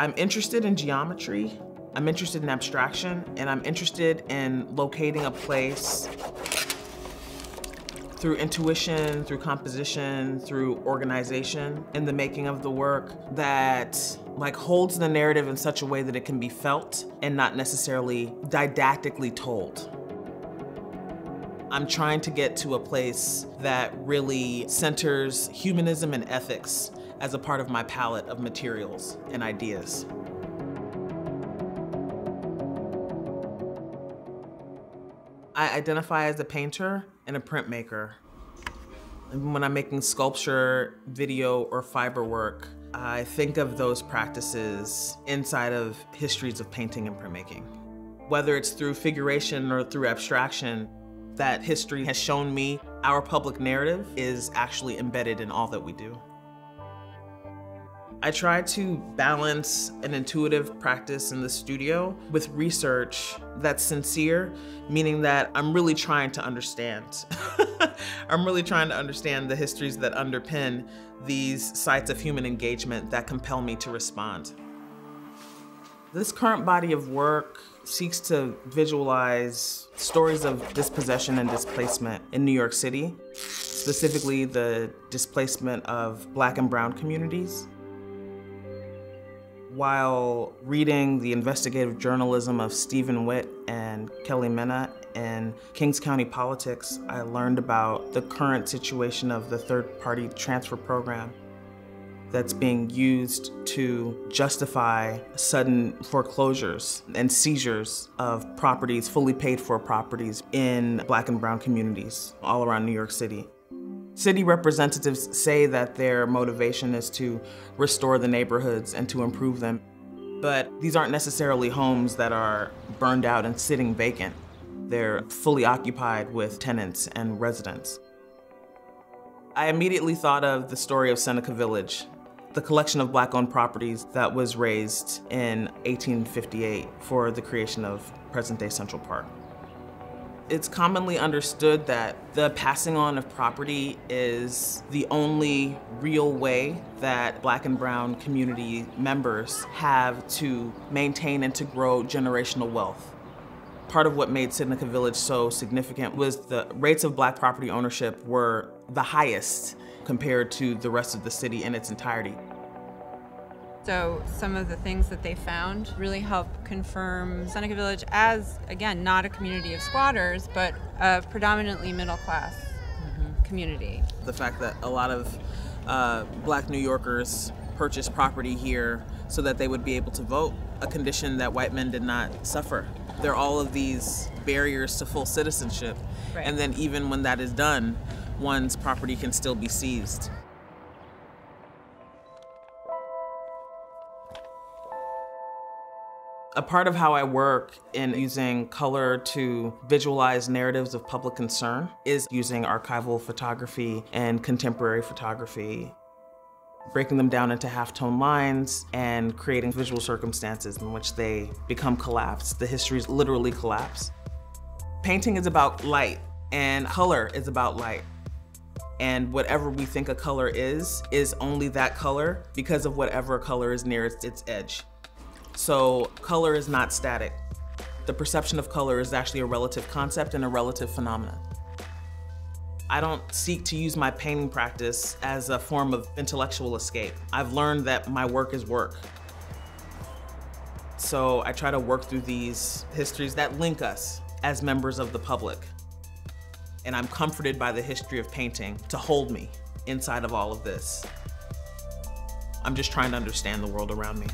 I'm interested in geometry, I'm interested in abstraction, and I'm interested in locating a place through intuition, through composition, through organization in the making of the work that holds the narrative in such a way that it can be felt and not necessarily didactically told. I'm trying to get to a place that really centers humanism and ethics as a part of my palette of materials and ideas. I identify as a painter and a printmaker. When I'm making sculpture, video, or fiber work, I think of those practices inside of histories of painting and printmaking. Whether it's through figuration or through abstraction, that history has shown me our public narrative is actually embedded in all that we do. I try to balance an intuitive practice in the studio with research that's sincere, meaning that I'm really trying to understand. I'm really trying to understand the histories that underpin these sites of human engagement that compel me to respond. This current body of work seeks to visualize stories of dispossession and displacement in New York City, specifically the displacement of Black and brown communities. While reading the investigative journalism of Stephen Witt and Kelly Mena in Kings County Politics, I learned about the current situation of the third-party transfer program that's being used to justify sudden foreclosures and seizures of properties, fully paid for properties in Black and brown communities all around New York City. City representatives say that their motivation is to restore the neighborhoods and to improve them. But these aren't necessarily homes that are burned out and sitting vacant. They're fully occupied with tenants and residents. I immediately thought of the story of Seneca Village, the collection of Black-owned properties that was razed in 1858 for the creation of present-day Central Park. It's commonly understood that the passing on of property is the only real way that Black and brown community members have to maintain and to grow generational wealth. Part of what made Seneca Village so significant was the rates of Black property ownership were the highest compared to the rest of the city in its entirety. So some of the things that they found really help confirm Seneca Village as, again, not a community of squatters, but a predominantly middle-class community. The fact that a lot of Black New Yorkers purchased property here so that they would be able to vote, a condition that white men did not suffer. There are all of these barriers to full citizenship, right. And then even when that is done, one's property can still be seized. A part of how I work in using color to visualize narratives of public concern is using archival photography and contemporary photography, breaking them down into halftone lines and creating visual circumstances in which they become collapsed. The histories literally collapse. Painting is about light, and color is about light. And whatever we think a color is only that color because of whatever color is near its edge. So color is not static. The perception of color is actually a relative concept and a relative phenomenon. I don't seek to use my painting practice as a form of intellectual escape. I've learned that my work is work. So I try to work through these histories that link us as members of the public. And I'm comforted by the history of painting to hold me inside of all of this. I'm just trying to understand the world around me.